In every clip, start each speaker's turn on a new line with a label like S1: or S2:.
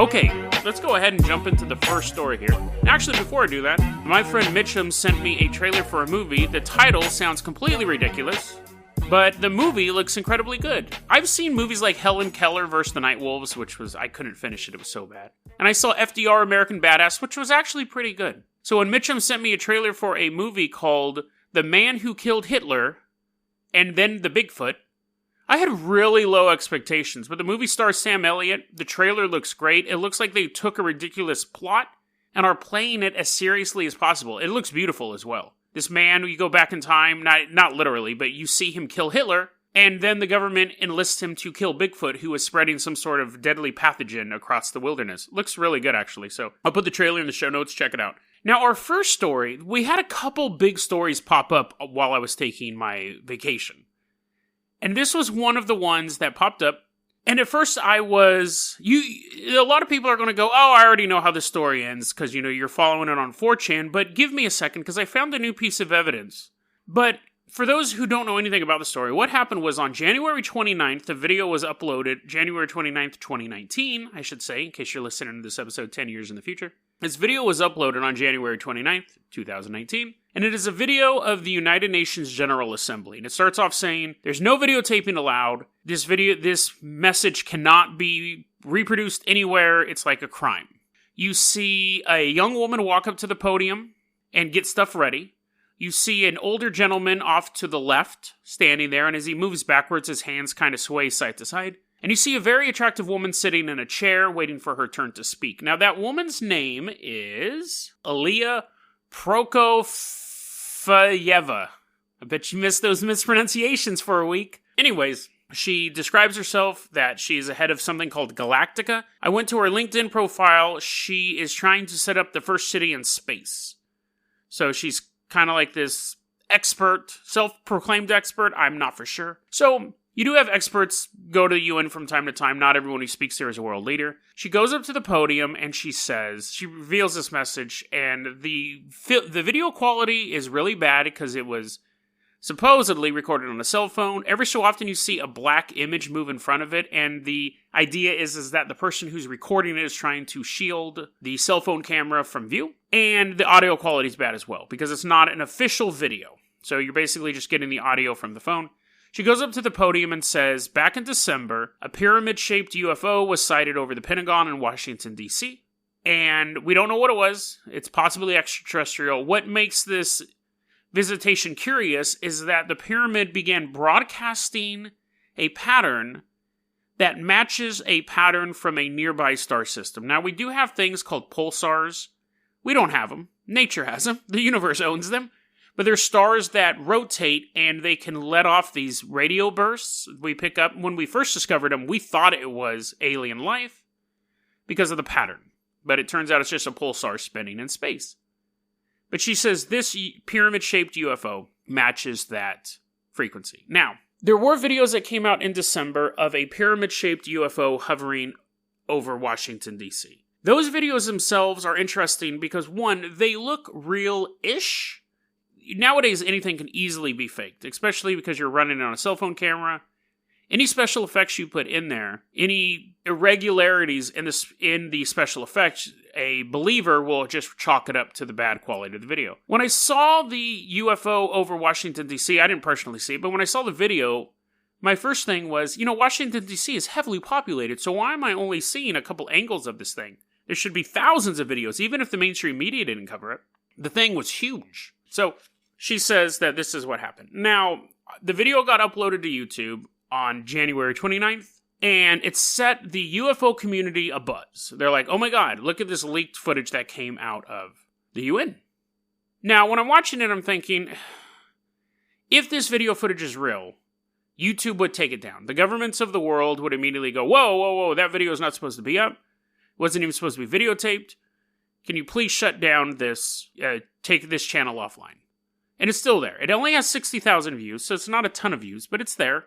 S1: Okay, let's go ahead and jump into the first story here. Actually, before I do that, my friend Mitchum sent me a trailer for a movie. The title sounds completely ridiculous, but the movie looks incredibly good. I've seen movies like Helen Keller vs. the Night Wolves, I couldn't finish it, it was so bad. And I saw FDR American Badass, which was actually pretty good. So when Mitchum sent me a trailer for a movie called The Man Who Killed Hitler, and then The Bigfoot, I had really low expectations, but the movie stars Sam Elliott. The trailer looks great. It looks like they took a ridiculous plot and are playing it as seriously as possible. It looks beautiful as well. This man, you go back in time, not literally, but you see him kill Hitler, and then the government enlists him to kill Bigfoot, who is spreading some sort of deadly pathogen across the wilderness. Looks really good, actually, so I'll put the trailer in the show notes. Check it out. Now, our first story, we had a couple big stories pop up while I was taking my vacation. And this was one of the ones that popped up. And at first a lot of people are going to go, oh, I already know how the story ends because, you're following it on 4chan. But give me a second because I found a new piece of evidence. But for those who don't know anything about the story, what happened was on January 29th, the video was uploaded, January 29th, 2019, I should say, in case you're listening to this episode 10 years in the future. This video was uploaded on January 29th, 2019, and it is a video of the United Nations General Assembly. And it starts off saying, there's no videotaping allowed. This message cannot be reproduced anywhere. It's like a crime. You see a young woman walk up to the podium and get stuff ready. You see an older gentleman off to the left standing there, and as he moves backwards, his hands kind of sway side to side. And you see a very attractive woman sitting in a chair waiting for her turn to speak. Now, that woman's name is Aliya Prokofyeva. I bet you missed those mispronunciations for a week. Anyways, she describes herself that she is the head of something called Galactica. I went to her LinkedIn profile. She is trying to set up the first city in space. So she's kind of like this expert, self-proclaimed expert. I'm not for sure. So you do have experts go to the UN from time to time. Not everyone who speaks there is a world leader. She goes up to the podium and she reveals this message, and the video quality is really bad because it was supposedly recorded on a cell phone. Every so often you see a black image move in front of it, and the idea is that the person who's recording it is trying to shield the cell phone camera from view, and the audio quality is bad as well because it's not an official video. So you're basically just getting the audio from the phone. She goes up to the podium and says, back in December, a pyramid-shaped UFO was sighted over the Pentagon in Washington, D.C., and we don't know what it was. It's possibly extraterrestrial. What makes this visitation curious is that the pyramid began broadcasting a pattern that matches a pattern from a nearby star system. Now, we do have things called pulsars. We don't have them. Nature has them. The universe owns them. But they're stars that rotate, and they can let off these radio bursts we pick up. When we first discovered them, we thought it was alien life because of the pattern. But it turns out it's just a pulsar spinning in space. But she says this pyramid-shaped UFO matches that frequency. Now, there were videos that came out in December of a pyramid-shaped UFO hovering over Washington, D.C. Those videos themselves are interesting because, one, they look real-ish. Nowadays, anything can easily be faked, especially because you're running it on a cell phone camera. Any special effects you put in there, any irregularities in the special effects, a believer will just chalk it up to the bad quality of the video. When I saw the UFO over Washington, D.C., I didn't personally see it, but when I saw the video, my first thing was, Washington, D.C. is heavily populated, so why am I only seeing a couple angles of this thing? There should be thousands of videos, even if the mainstream media didn't cover it. The thing was huge. So she says that this is what happened. Now, the video got uploaded to YouTube on January 29th, and it set the UFO community abuzz. They're like, oh my god, look at this leaked footage that came out of the UN. Now, when I'm watching it, I'm thinking, if this video footage is real, YouTube would take it down. The governments of the world would immediately go, whoa, that video is not supposed to be up. It wasn't even supposed to be videotaped. Can you please shut down this, take this channel offline? And it's still there. It only has 60,000 views, so it's not a ton of views, but it's there.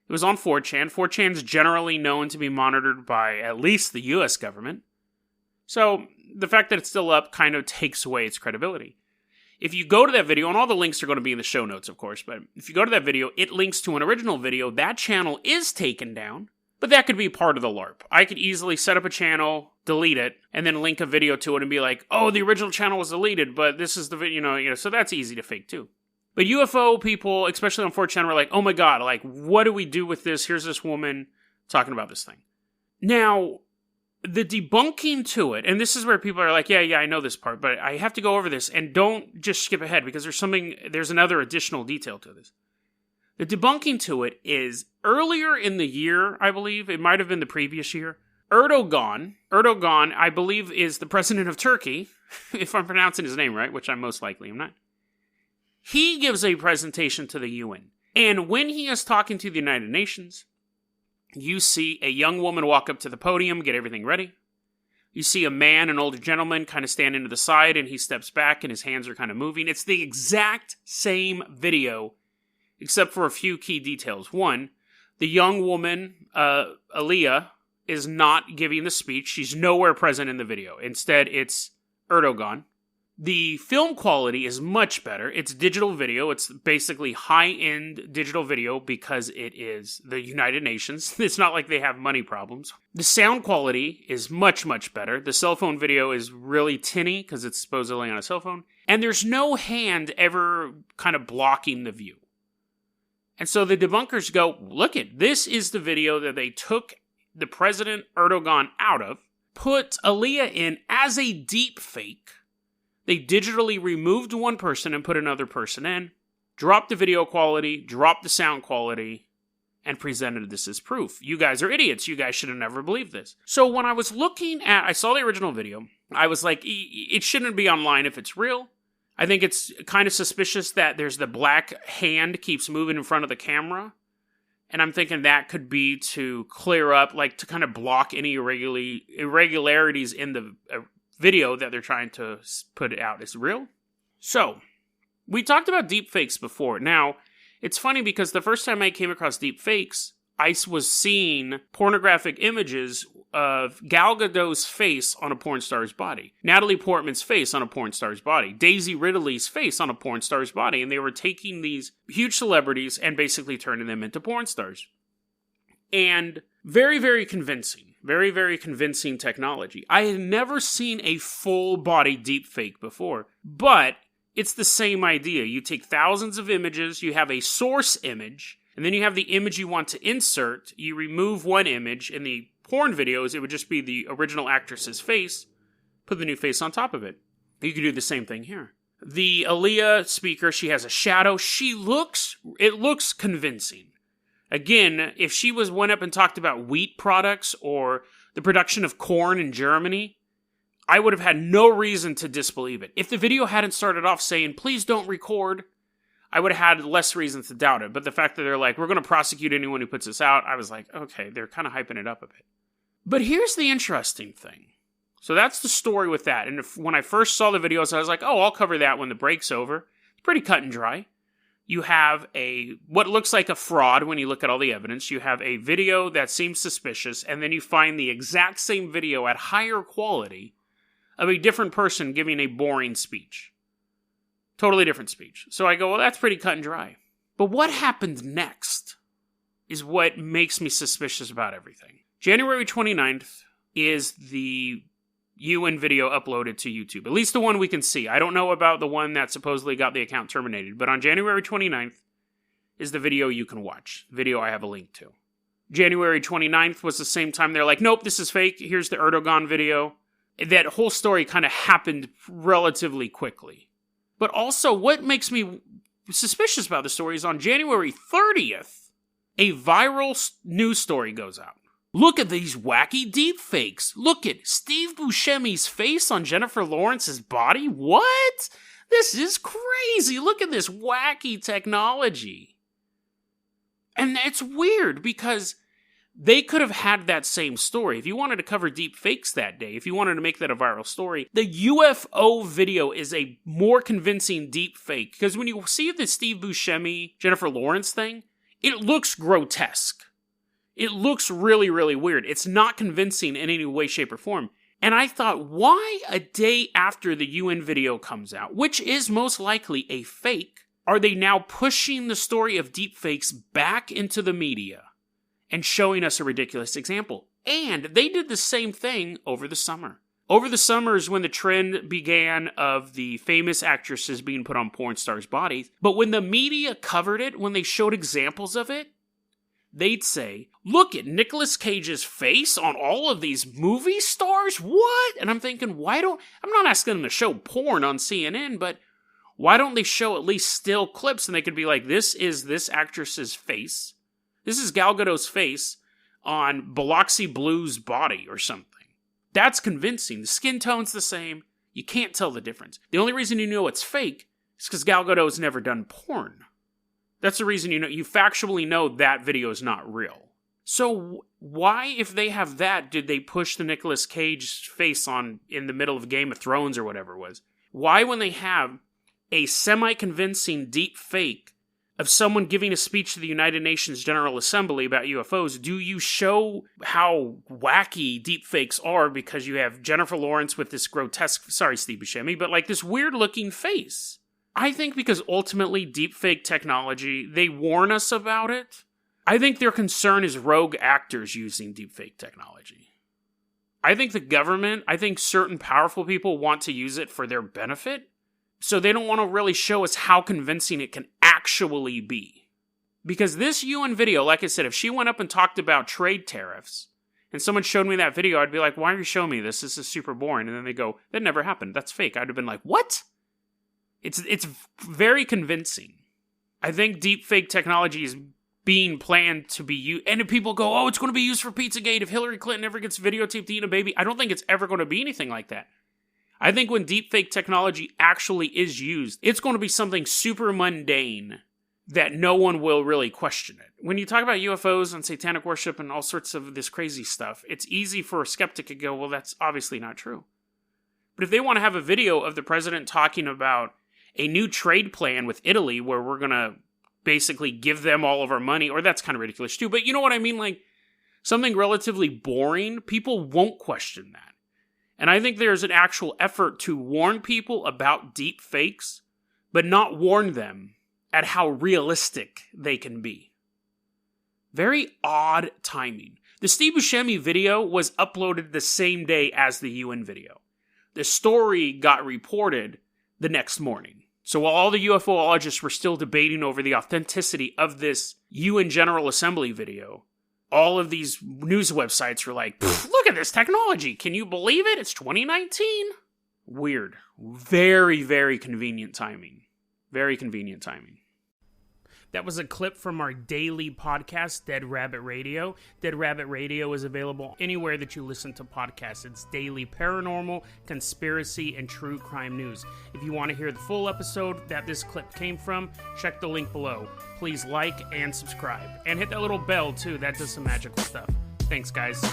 S1: It was on 4chan. 4chan's generally known to be monitored by at least the US government. So the fact that it's still up kind of takes away its credibility. If you go to that video, and all the links are going to be in the show notes, of course, but if you go to that video, it links to an original video. That channel is taken down. But that could be part of the LARP. I could easily set up a channel, delete it, and then link a video to it and be like, oh, the original channel was deleted, but this is the video, so that's easy to fake too. But UFO people, especially on 4chan, were like, oh my god, like, what do we do with this? Here's this woman talking about this thing. Now, the debunking to it, and this is where people are like, yeah, I know this part, but I have to go over this, and don't just skip ahead, because there's another additional detail to this. The debunking to it is earlier in the year, I believe, it might have been the previous year, Erdogan, I believe, is the president of Turkey, if I'm pronouncing his name right, which I most likely am not. He gives a presentation to the UN, and when he is talking to the United Nations, you see a young woman walk up to the podium, get everything ready. You see a man, an older gentleman, kind of standing to the side, and he steps back, and his hands are kind of moving. It's the exact same video, except for a few key details. One, the young woman, Aliya, is not giving the speech. She's nowhere present in the video. Instead, it's Erdogan. The film quality is much better. It's digital video. It's basically high-end digital video because it is the United Nations. It's not like they have money problems. The sound quality is much, much better. The cell phone video is really tinny because it's supposedly on a cell phone. And there's no hand ever kind of blocking the view. And so the debunkers go, look it, this is the video that they took the President Erdogan out of, put Aliya in as a deep fake. They digitally removed one person and put another person in, dropped the video quality, dropped the sound quality, and presented this as proof. You guys are idiots. You guys should have never believed this. So when I was I saw the original video, I was like, it shouldn't be online if it's real. I think it's kind of suspicious that there's the black hand keeps moving in front of the camera. And I'm thinking that could be to clear up, like to kind of block any irregularities in the video that they're trying to put out as real. So, we talked about deepfakes before. Now, it's funny because the first time I came across deepfakes, I was seeing pornographic images of Gal Gadot's face on a porn star's body, Natalie Portman's face on a porn star's body, Daisy Ridley's face on a porn star's body, and they were taking these huge celebrities and basically turning them into porn stars. And very, very convincing. Very, very convincing technology. I had never seen a full-body deepfake before, but it's the same idea. You take thousands of images, you have a source image, and then you have the image you want to insert. You remove one image. In the porn videos, it would just be the original actress's face, put the new face on top of it. You could do the same thing here. The Aliya speaker, she has a shadow. It looks convincing. Again, if she went up and talked about wheat products or the production of corn in Germany, I would have had no reason to disbelieve it. If the video hadn't started off saying, please don't record, I would have had less reason to doubt it. But the fact that they're like, we're going to prosecute anyone who puts this out, I was like, okay, they're kind of hyping it up a bit. But here's the interesting thing. So that's the story with that. And when I first saw the videos, I was like, oh, I'll cover that when the break's over. It's pretty cut and dry. You have what looks like a fraud when you look at all the evidence. You have a video that seems suspicious, and then you find the exact same video at higher quality of a different person giving a boring speech. Totally different speech. So I go, well, that's pretty cut and dry. But what happened next is what makes me suspicious about everything. January 29th is the UN video uploaded to YouTube. At least the one we can see. I don't know about the one that supposedly got the account terminated. But on January 29th is the video you can watch. Video I have a link to. January 29th was the same time they're like, nope, this is fake. Here's the Erdogan video. That whole story kind of happened relatively quickly. But also, what makes me suspicious about the story is on January 30th, a viral news story goes out. Look at these wacky deepfakes. Look at Steve Buscemi's face on Jennifer Lawrence's body. What? This is crazy. Look at this wacky technology. And it's weird because they could have had that same story. If you wanted to cover deepfakes that day, if you wanted to make that a viral story, the UFO video is a more convincing deepfake. Because when you see the Steve Buscemi, Jennifer Lawrence thing, it looks grotesque. It looks really, really weird. It's not convincing in any way, shape, or form. And I thought, why a day after the UN video comes out, which is most likely a fake, are they now pushing the story of deepfakes back into the media and showing us a ridiculous example. And they did the same thing over the summer. Over the summer is when the trend began of the famous actresses being put on porn stars' bodies. But when the media covered it, when they showed examples of it, they'd say, look at Nicolas Cage's face on all of these movie stars? What? And I'm thinking, I'm not asking them to show porn on CNN, but why don't they show at least still clips and they could be like, this is this actress's face. This is Gal Gadot's face on Biloxi Blue's body or something. That's convincing. The skin tone's the same. You can't tell the difference. The only reason you know it's fake is because Gal Gadot's never done porn. That's the reason you factually know that video is not real. So why, if they have that, did they push the Nicolas Cage face on in the middle of Game of Thrones or whatever it was? Why, when they have a semi-convincing deep fake of someone giving a speech to the United Nations General Assembly about UFOs, do you show how wacky deepfakes are because you have Jennifer Lawrence with this grotesque, sorry Steve Buscemi, but like this weird looking face? I think because ultimately deepfake technology, they warn us about it. I think their concern is rogue actors using deepfake technology. I think the government, I think certain powerful people want to use it for their benefit. So they don't want to really show us how convincing it can actually be. Because this UN video, like I said, if she went up and talked about trade tariffs, and someone showed me that video, I'd be like, why are you showing me this? This is super boring. And then they go, that never happened. That's fake. I'd have been like, what? It's very convincing. I think deepfake technology is being planned to be used. And if people go, oh, it's going to be used for Pizzagate if Hillary Clinton ever gets videotaped eating a baby. I don't think it's ever going to be anything like that. I think when deepfake technology actually is used, it's going to be something super mundane that no one will really question it. When you talk about UFOs and satanic worship and all sorts of this crazy stuff, it's easy for a skeptic to go, well, that's obviously not true. But if they want to have a video of the president talking about a new trade plan with Italy where we're going to basically give them all of our money, or that's kind of ridiculous too, but you know what I mean? Like something relatively boring, people won't question that. And I think there's an actual effort to warn people about deep fakes, but not warn them at how realistic they can be. Very odd timing. The Steve Buscemi video was uploaded the same day as the UN video. The story got reported the next morning. So while all the UFOologists were still debating over the authenticity of this UN General Assembly video, all of these news websites were like, look at this technology. Can you believe it? It's 2019. Weird. Very, very convenient timing. Very convenient timing. That was a clip from our daily podcast, Dead Rabbit Radio. Dead Rabbit Radio is available anywhere that you listen to podcasts. It's daily paranormal, conspiracy, and true crime news. If you want to hear the full episode that this clip came from, check the link below. Please like and subscribe. And hit that little bell, too. That does some magical stuff. Thanks, guys.